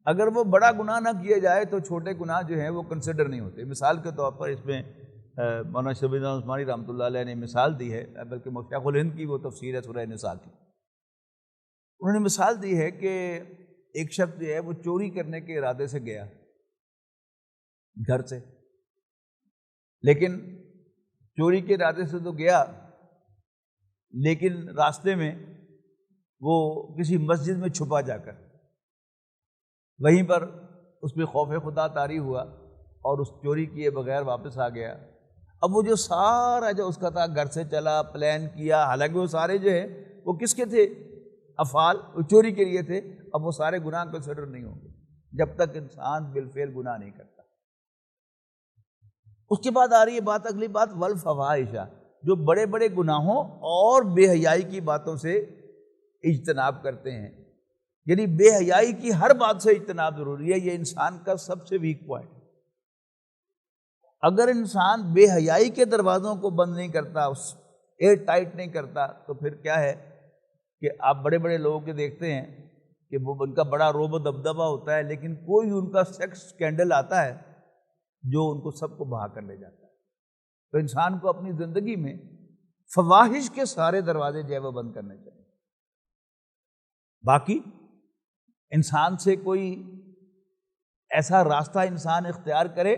Speaker 1: اگر وہ بڑا گناہ نہ کیا جائے تو چھوٹے گناہ جو ہیں وہ کنسیڈر نہیں ہوتے. مثال کے طور پر اس میں مولانا شبیر عثمانی رحمۃ اللہ علیہ نے مثال دی ہے، بلکہ مفتاح الہند کی وہ تفسیر ہے سورہ نساء کی. انہوں نے مثال دی ہے کہ ایک شخص جو ہے وہ چوری کرنے کے ارادے سے گیا گھر سے، لیکن چوری کے ارادے سے تو گیا، لیکن راستے میں وہ کسی مسجد میں چھپا جا کر وہیں پر اس پہ خوف خدا طاری ہوا اور اس چوری کیے بغیر واپس آ گیا. اب وہ جو سارا جو اس کا تھا، گھر سے چلا، پلان کیا، حالانکہ وہ سارے جو ہے وہ کس کے تھے؟ افعال وہ چوری کے لیے تھے. اب وہ سارے گناہ کنسیڈر نہیں ہوں گے جب تک انسان بالفعل گناہ نہیں کرتا. اس کے بعد آ رہی ہے بات، اگلی بات والفواحش، جو بڑے بڑے گناہوں اور بے حیائی کی باتوں سے اجتناب کرتے ہیں. یعنی بے حیائی کی ہر بات سے اجتناب ضروری ہے. یہ انسان کا سب سے ویک پوائنٹ. اگر انسان بے حیائی کے دروازوں کو بند نہیں کرتا، ایئر ٹائٹ نہیں کرتا، تو پھر کیا ہے کہ آپ بڑے بڑے لوگوں کے دیکھتے ہیں کہ وہ ان کا بڑا روب و دبدبہ ہوتا ہے، لیکن کوئی ان کا سیکس سکینڈل آتا ہے جو ان کو سب کو بہا کر لے جاتا ہے. تو انسان کو اپنی زندگی میں فواحش کے سارے دروازے جو ہے وہ بند کرنے چاہیے. باقی انسان سے کوئی ایسا راستہ انسان اختیار کرے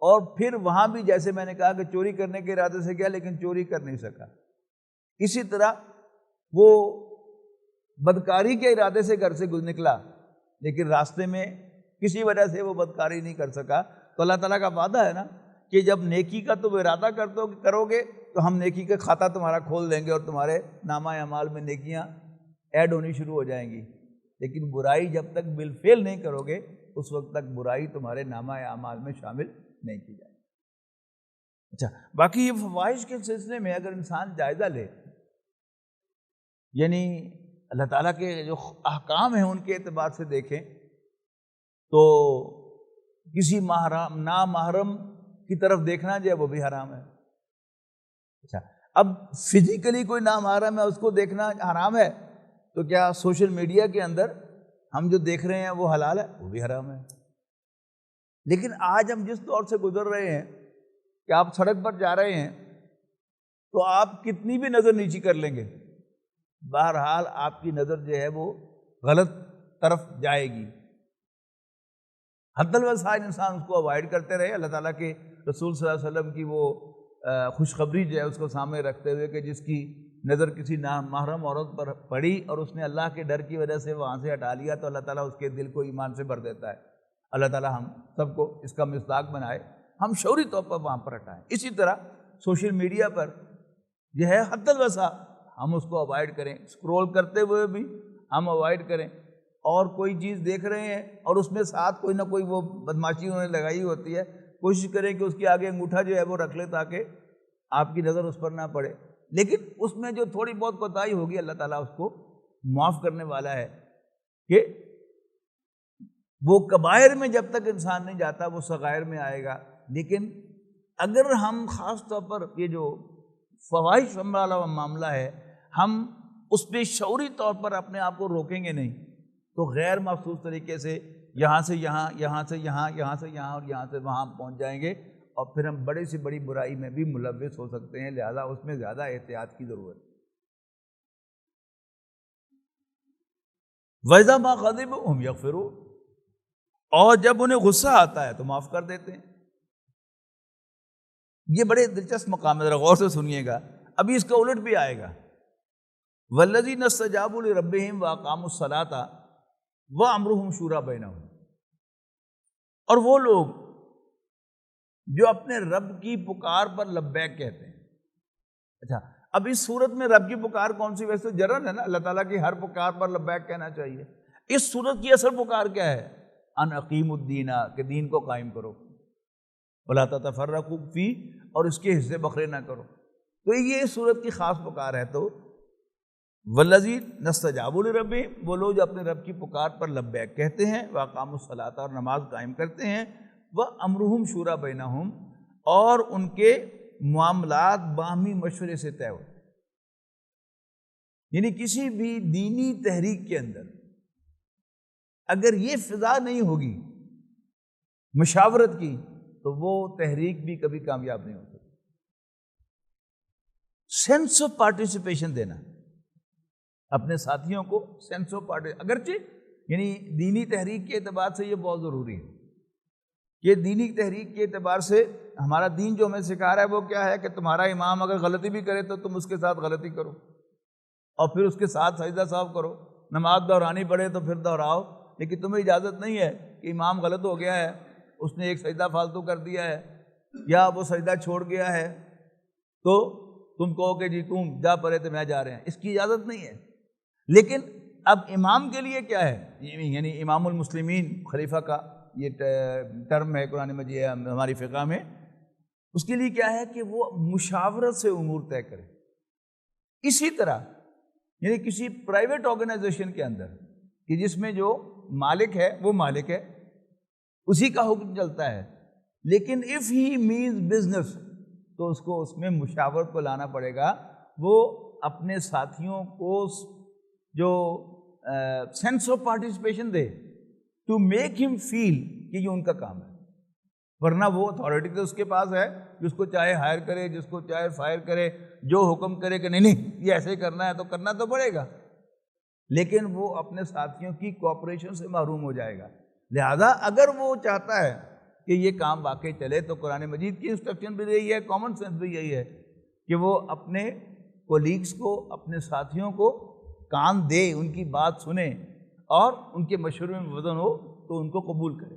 Speaker 1: اور پھر وہاں بھی جیسے میں نے کہا کہ چوری کرنے کے ارادے سے گیا لیکن چوری کر نہیں سکا، اسی طرح وہ بدکاری کے ارادے سے گھر سے نکلا لیکن راستے میں کسی وجہ سے وہ بدکاری نہیں کر سکا، تو اللہ تعالیٰ کا وعدہ ہے نا کہ جب نیکی کا تم ارادہ کرو گے تو ہم نیکی کا کھاتا تمہارا کھول دیں گے اور تمہارے نامہ اعمال میں نیکیاں ایڈ ہونی شروع ہو جائیں گی. لیکن برائی جب تک بالفعل نہیں کرو گے اس وقت تک برائی تمہارے نامہ اعمال میں شامل نہیں کی جائے. اچھا، باقی یہ فواحش کے سلسلے میں اگر انسان جائزہ لے، یعنی اللہ تعالیٰ کے جو احکام ہیں ان کے اعتبار سے دیکھیں تو کسی نامحرم کی طرف دیکھنا جو ہے وہ بھی حرام ہے. اچھا، اب فزیکلی کوئی نامحرم ہے اس کو دیکھنا حرام ہے، تو کیا سوشل میڈیا کے اندر ہم جو دیکھ رہے ہیں وہ حلال ہے؟ وہ بھی حرام ہے. لیکن آج ہم جس دور سے گزر رہے ہیں کہ آپ سڑک پر جا رہے ہیں تو آپ کتنی بھی نظر نیچی کر لیں گے، بہرحال آپ کی نظر جو ہے وہ غلط طرف جائے گی. حد الوسائل انسان اس کو اوائڈ کرتے رہے. اللہ تعالیٰ کے رسول صلی اللہ علیہ وسلم کی وہ خوشخبری جو ہے اس کو سامنے رکھتے ہوئے کہ جس کی نظر کسی نامحرم عورت پر پڑی اور اس نے اللہ کے ڈر کی وجہ سے وہاں سے ہٹا لیا تو اللہ تعالیٰ اس کے دل کو ایمان سے بھر دیتا ہے. اللہ تعالیٰ ہم سب کو اس کا مصداق بنائے، ہم شعوری طور پر وہاں پر ہٹائیں۔ اسی طرح سوشل میڈیا پر جو ہے حد الوسع ہم اس کو اوائڈ کریں، اسکرول کرتے ہوئے بھی ہم اوائڈ کریں، اور کوئی چیز دیکھ رہے ہیں اور اس میں ساتھ کوئی نہ کوئی وہ بدماشی انہوں نے لگائی ہوتی ہے، کوشش کریں کہ اس کے آگے انگوٹھا جو ہے وہ رکھ لیں تاکہ آپ کی نظر اس پر نہ پڑے۔ لیکن اس میں جو تھوڑی بہت کوتاہی ہوگی اللہ تعالیٰ اس کو معاف کرنے والا ہے، کہ وہ کبائر میں جب تک انسان نہیں جاتا وہ صغائر میں آئے گا۔ لیکن اگر ہم خاص طور پر یہ جو فواحش والا معاملہ ہے، ہم اس پہ شعوری طور پر اپنے آپ کو روکیں گے نہیں تو غیر محسوس طریقے سے یہاں سے یہاں، یہاں سے یہاں، یہاں سے یہاں اور یہاں سے وہاں پہنچ جائیں گے، اور پھر ہم بڑی سے بڑی برائی میں بھی ملوث ہو سکتے ہیں۔ لہذا اس میں زیادہ احتیاط کی ضرورت ہے۔ وَإِذَا مَا غَضِبُوا هُمْ يَغْفِرُونَ، اور جب انہیں غصہ آتا ہے تو معاف کر دیتے ہیں۔ یہ بڑے دلچسپ مقام ہے، ذرا غور سے سنیے گا۔ ابھی اس کا الٹ بھی آئے گا، وَالَّذِينَ اسْتَجَابُوا لِرَبِّهِمْ وَأَقَامُوا الصَّلَاةَ وَأَمْرُهُمْ شُورَىٰ بَيْنَهُمْ، اور وہ لوگ جو اپنے رب کی پکار پر لبیک کہتے ہیں۔ اچھا، اب اس صورت میں رب کی پکار کون سی؟ ویسے جرن ہے نا، اللہ تعالیٰ کی ہر پکار پر لبیک کہنا چاہیے۔ اس صورت کی اصل پکار کیا ہے؟ ان اقیموا الدین، کہ دین کو قائم کرو، ولا تتفرقوا فیہ، اور اس کے حصے بکھرے نہ کرو۔ تو یہ اس صورت کی خاص پکار ہے۔ تو والذین استجابوا لربہم، وہ لوگ جو اپنے رب کی پکار پر لبیک کہتے ہیں، واقاموا الصلاۃ، اور نماز قائم کرتے ہیں، وامرہم شوریٰ بینہم، اور ان کے معاملات باہمی مشورے سے طے ہوتے ہیں۔ یعنی کسی بھی دینی تحریک کے اندر اگر یہ فضا نہیں ہوگی مشاورت کی تو وہ تحریک بھی کبھی کامیاب نہیں ہو سکتی۔ سینس آف پارٹیسپیشن دینا اپنے ساتھیوں کو، سینس آف پارٹیسپیشن، اگرچہ یعنی دینی تحریک کے اعتبار سے یہ بہت ضروری ہے کہ دینی تحریک کے اعتبار سے ہمارا دین جو ہمیں سکھا رہا ہے وہ کیا ہے کہ تمہارا امام اگر غلطی بھی کرے تو تم اس کے ساتھ غلطی کرو، اور پھر اس کے ساتھ سجدہ سہو کرو، نماز دہرانی پڑے تو پھر دہراؤ، لیکن تمہیں اجازت نہیں ہے کہ امام غلط ہو گیا ہے، اس نے ایک سجدہ فالتو کر دیا ہے یا وہ سجدہ چھوڑ گیا ہے تو تم کہو کہ جی تم جا پڑے تو میں جا رہے ہیں، اس کی اجازت نہیں ہے۔ لیکن اب امام کے لیے کیا ہے، یعنی امام المسلمین، خلیفہ کا یہ ٹرم ہے قرآن مجید ہماری فقہ میں، اس کے لیے کیا ہے کہ وہ مشاورت سے امور طے کرے۔ اسی طرح یعنی کسی پرائیویٹ آرگنائزیشن کے اندر کہ جس میں جو مالک ہے وہ مالک ہے، اسی کا حکم چلتا ہے، لیکن if he means business تو اس کو اس میں مشاورت کو لانا پڑے گا، وہ اپنے ساتھیوں کو جو سینس آف پارٹیسپیشن دے ٹو میک him feel کہ یہ ان کا کام ہے، ورنہ وہ اتھارٹی تو اس کے پاس ہے، جس کو چاہے ہائر کرے، جس کو چاہے فائر کرے، جو حکم کرے کہ نہیں یہ ایسے کرنا ہے تو کرنا تو پڑے گا، لیکن وہ اپنے ساتھیوں کی کوآپریشن سے محروم ہو جائے گا۔ لہذا اگر وہ چاہتا ہے کہ یہ کام واقعی چلے تو قرآن مجید کی انسٹرکشن بھی یہی ہے، کامن سینس بھی یہی ہے کہ وہ اپنے کولیگز کو، اپنے ساتھیوں کو کان دے، ان کی بات سنے، اور ان کے مشورے میں وزن ہو تو ان کو قبول کرے۔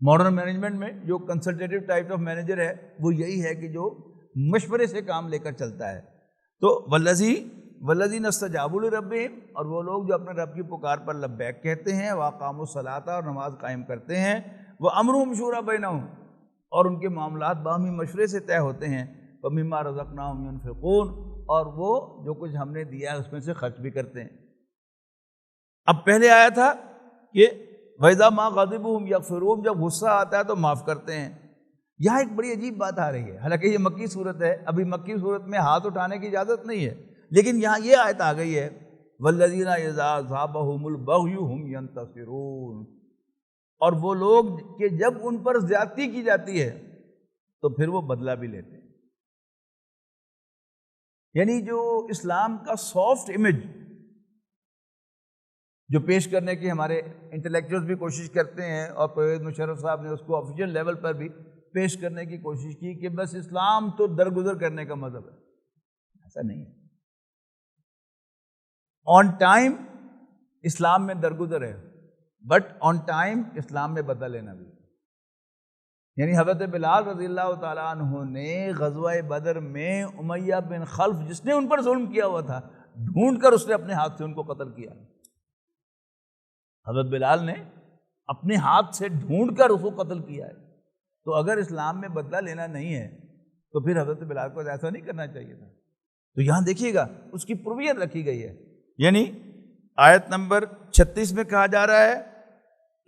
Speaker 1: ماڈرن مینجمنٹ میں جو کنسلٹیٹو ٹائپ آف مینیجر ہے وہ یہی ہے کہ جو مشورے سے کام لے کر چلتا ہے۔ تو والذین استجابوا لربہم، اور وہ لوگ جو اپنے رب کی پکار پر لبیک کہتے ہیں، واقاموا الصلاۃ، اور نماز قائم کرتے ہیں، وامرہم شوریٰ بینہم، اور ان کے معاملات باہمی مشورے سے طے ہوتے ہیں، ومما رزقناہم ینفقون، اور وہ جو کچھ ہم نے دیا ہے اس میں سے خرچ بھی کرتے ہیں۔ اب پہلے آیا تھا کہ وَإِذَا مَا غَضِبُوا هُمْ يَغْفِرُونَ، جب غصہ آتا ہے تو معاف کرتے ہیں۔ یہاں ایک بڑی عجیب بات آ رہی ہے، حالانکہ یہ مکی صورت ہے، ابھی مکی صورت میں ہاتھ اٹھانے کی اجازت نہیں ہے، لیکن یہاں یہ آیت آ گئی ہے وَالَّذِينَ إِذَا أَصَابَهُمُ الْبَغْيُ هُمْ يَنتَصِرُونَ، اور وہ لوگ کہ جب ان پر زیادتی کی جاتی ہے تو پھر وہ بدلہ بھی لیتے ہیں۔ یعنی جو اسلام کا سافٹ امیج جو پیش کرنے کی ہمارے انٹلیکچوئلز بھی کوشش کرتے ہیں، اور پرویز مشرف صاحب نے اس کو آفیشیل لیول پر بھی پیش کرنے کی کوشش کی کہ بس اسلام تو درگزر کرنے کا مذہب ہے، ایسا نہیں ہے۔ آن ٹائم اسلام میں درگزر ہے، بٹ آن ٹائم اسلام میں بدلہ لینا بھی. یعنی حضرت بلال رضی اللہ تعالیٰ عنہ نے غزوہ بدر میں امیہ بن خلف جس نے ان پر ظلم کیا ہوا تھا ڈھونڈ کر اس نے اپنے ہاتھ سے ان کو قتل کیا. حضرت بلال نے اپنے ہاتھ سے ڈھونڈ کر اس کو قتل کیا ہے. تو اگر اسلام میں بدلہ لینا نہیں ہے تو پھر حضرت بلال کو ایسا نہیں کرنا چاہیے تھا. تو یہاں دیکھیے گا اس کی پروویژن رکھی گئی ہے. یعنی آیت نمبر 36 میں کہا جا رہا ہے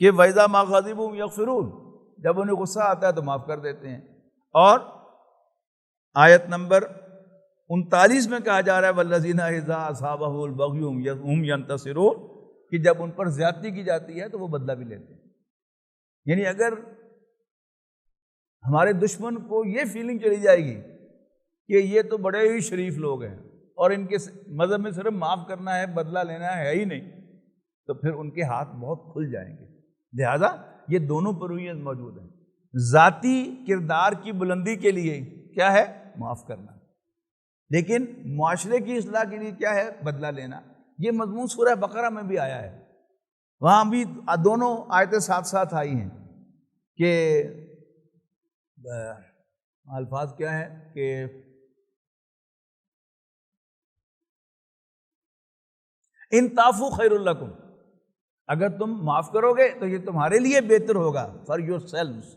Speaker 1: کہ وَإِذَا مَا غَضِبُوا يَغْفِرُونَ، جب انہیں غصہ آتا ہے تو معاف کر دیتے ہیں. اور آیت نمبر 39 میں کہا جا رہا ہے وَالَّذِينَ إِذَا أَصَابَهُمُ الْبَغْيُ هُمْ يَنتَصِرُونَ، کہ جب ان پر زیادتی کی جاتی ہے تو وہ بدلہ بھی لیتے ہیں. یعنی اگر ہمارے دشمن کو یہ فیلنگ چلی جائے گی کہ یہ تو بڑے ہی شریف لوگ ہیں اور ان کے مذہب میں صرف معاف کرنا ہے بدلہ لینا ہے ہی نہیں، تو پھر ان کے ہاتھ بہت کھل جائیں گے. لہذا یہ دونوں پروویژن موجود ہیں. ذاتی کردار کی بلندی کے لیے کیا ہے؟ معاف کرنا. لیکن معاشرے کی اصلاح کے لیے کیا ہے؟ بدلہ لینا. یہ مضمون سورہ بقرہ میں بھی آیا ہے. وہاں بھی دونوں آیتیں ساتھ ساتھ آئی ہیں کہ الفاظ کیا ہے کہ ان تعفو خیر لکم، اگر تم معاف کرو گے تو یہ تمہارے لیے بہتر ہوگا. فار یور سیلفز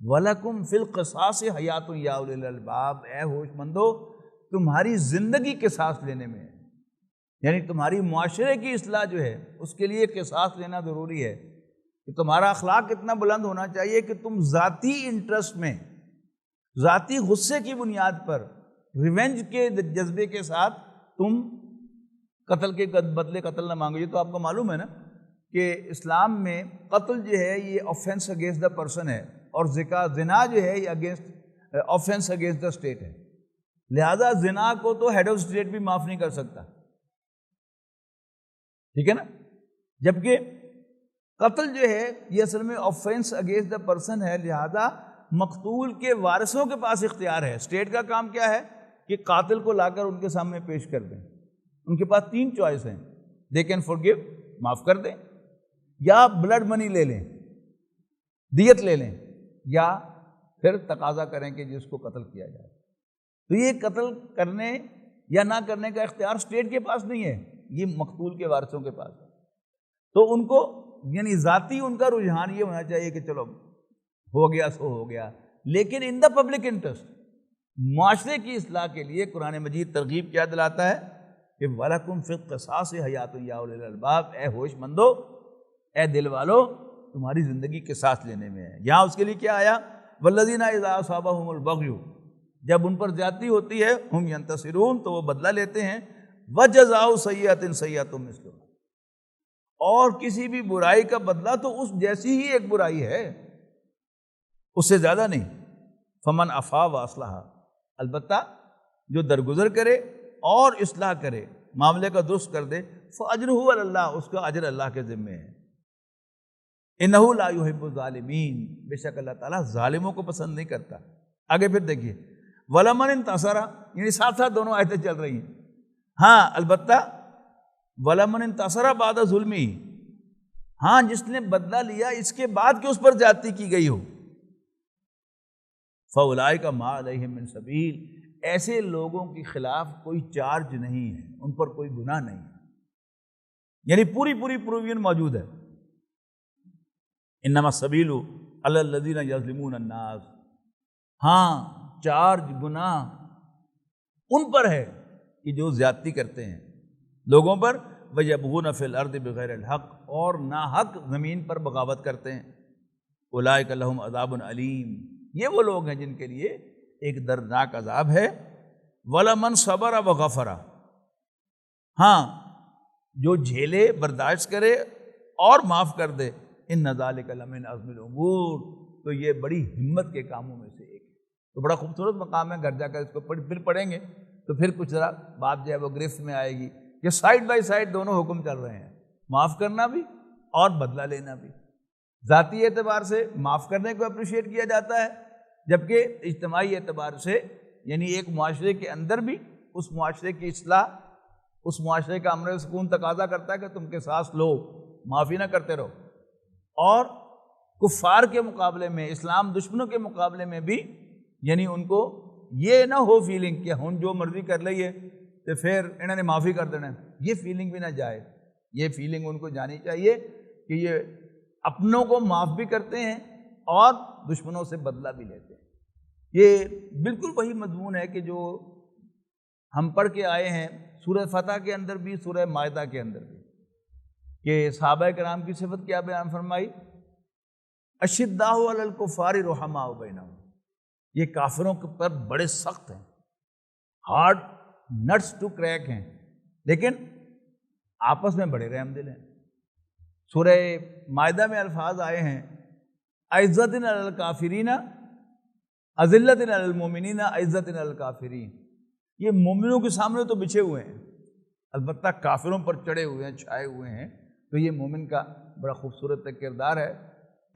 Speaker 1: وَلَكُمْ فِي الْقِصَاصِ حَيَاتٌ يَا أُولِي الْأَلْبَابِ، اے ہوش مندو تمہاری زندگی قصاص لینے میں ہے. یعنی تمہاری معاشرے کی اصلاح جو ہے اس کے لیے قصاص لینا ضروری ہے. کہ تمہارا اخلاق اتنا بلند ہونا چاہیے کہ تم ذاتی انٹرسٹ میں، ذاتی غصے کی بنیاد پر، ریونج کے جذبے کے ساتھ تم قتل کے بدلے قتل نہ مانگو. یہ تو آپ کو معلوم ہے نا کہ اسلام میں قتل جو ہے یہ آفینس اگینسٹ دا پرسن ہے، اور زنا جو ہے یہ against offence against the state ہے. لہذا زنا کو تو ہیڈ آف اسٹیٹ بھی معاف نہیں کر سکتا، ٹھیک ہے نا. جبکہ قتل جو ہے یہ اصل میں آفینس اگینسٹ دا پرسن ہے. لہذا مقتول کے وارثوں کے پاس اختیار ہے. اسٹیٹ کا کام کیا ہے کہ قاتل کو لا کر ان کے سامنے پیش کر دیں. ان کے پاس 3 چوائس ہیں. دے کین فورگیو، معاف کر دیں، یا بلڈ منی لے لیں، دیت لے لیں، یا پھر تقاضا کریں کہ جس کو قتل کیا جائے. تو یہ قتل کرنے یا نہ کرنے کا اختیار اسٹیٹ کے پاس نہیں ہے، یہ مقتول کے وارثوں کے پاس ہے. تو ان کو یعنی ذاتی ان کا رجحان یہ ہونا چاہیے کہ چلو ہو گیا سو ہو گیا، لیکن ان دا پبلک انٹرسٹ، معاشرے کی اصلاح کے لیے قرآن مجید ترغیب کیا دلاتا ہے کہ وَلَكُمْ فِي الْقِصَاصِ حَيَاتٌ يَا أُولِي الْأَلْبَابِ، اے ہوش مندو، اے دل والو، تمہاری زندگی قصاص لینے میں ہے. یہاں اس کے لیے کیا آیا؟ وَالَّذِينَ إِذَا أَصَابَهُمُ الْبَغْيُ، جب ان پر زیادتی ہوتی ہے، ہم ينتصرون، تو وہ بدلہ لیتے ہیں. وَجَزَاءُ سَيِّئَةٍ سَيِّئَةٌ مِثْلُهَا، اور کسی بھی برائی کا بدلہ تو اس جیسی ہی ایک برائی ہے، اس سے زیادہ نہیں. فمن عفا واصلح، البتہ جو درگزر کرے اور اصلاح کرے، معاملے کا درست کر دے، فاجرہ علی اللہ، اس کا اجر اللہ کے ذمے ہے. انہ لا یحب الظالمین، بے شک اللہ تعالیٰ ظالموں کو پسند نہیں کرتا. آگے پھر دیکھیے ولمن انتصر، یعنی ساتھ ساتھ دونوں آیتیں چل رہی ہیں. ہاں البتہ وَلَمَنِ انتصر بعد ظلمی، ہاں جس نے بدلہ لیا اس کے بعد کہ اس پر زیادتی کی گئی ہو، فَأُولَٰئِکَ مَا عَلَيْهِم مِّن سَبِیلٍ، ایسے لوگوں کے خلاف کوئی چارج نہیں ہے، ان پر کوئی گناہ نہیں ہے. یعنی پوری پروویژن موجود ہے. انما السبیل علی الذین یظلمون الناس، ہاں چارج گناہ ان پر ہے کہ جو زیادتی کرتے ہیں لوگوں پر، وَيَبْغُونَ فِي الْأَرْضِ بِغَيْرِ الْحَقِّ، اور ناحق زمین پر بغاوت کرتے ہیں. اولئک لہم عذاب علیم، یہ وہ لوگ ہیں جن کے لیے ایک دردناک عذاب ہے. وَلَمَنْ صَبَرَ وَغَفَرَ، ہاں جو جھیلے، برداشت کرے اور معاف کر دے، ان ذالک لمن عزم الامور، تو یہ بڑی ہمت کے کاموں میں سے ایک ہے. تو بڑا خوبصورت مقام ہے، گھر جا کر اس کو پھر پڑھیں گے تو پھر کچھ ذرا بات جو ہے وہ گرفت میں آئے گی کہ سائڈ بائی سائڈ دونوں حکم چل رہے ہیں، معاف کرنا بھی اور بدلہ لینا بھی. ذاتی اعتبار سے معاف کرنے کو اپریشیٹ کیا جاتا ہے، جبکہ اجتماعی اعتبار سے یعنی ایک معاشرے کے اندر بھی اس معاشرے کی اصلاح، اس معاشرے کا امن و سکون تقاضا کرتا ہے کہ تم قصاص لو. معافی نہ کرتے رہو، اور کفار کے مقابلے میں، اسلام دشمنوں کے مقابلے میں بھی یعنی ان کو یہ نہ ہو فیلنگ کہ ہم جو مرضی کر لئیے تو پھر انہوں نے معافی کر دینا ہے، یہ فیلنگ بھی نہ جائے۔ یہ فیلنگ ان کو جانی چاہیے کہ یہ اپنوں کو معاف بھی کرتے ہیں اور دشمنوں سے بدلہ بھی لیتے ہیں۔ یہ بالکل وہی مضمون ہے کہ جو ہم پڑھ کے آئے ہیں سورہ فتح کے اندر بھی، سورہ مائدہ کے اندر بھی، کہ صحابہ کرام کی صفت کیا بیان فرمائی؟ اشداء علی الکفار رحماء بینہم، یہ کافروں پر بڑے سخت ہیں، ہارڈ نٹس ٹو کریک ہیں، لیکن آپس میں بڑے رحم دل ہیں۔ سورہ مائدہ میں الفاظ آئے ہیں عزت علی الکافرین اذلت علی المومنین عزت علی الکافرین، یہ مومنوں کے سامنے تو بچھے ہوئے ہیں، البتہ کافروں پر چڑھے ہوئے ہیں، چھائے ہوئے ہیں۔ تو یہ مومن کا بڑا خوبصورت کردار ہے۔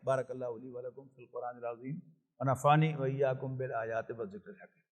Speaker 1: بارک اللہ علی ولکم فی القرآن العظیم ونفعنی وإیاکم بالآیات والذکر الحکیم۔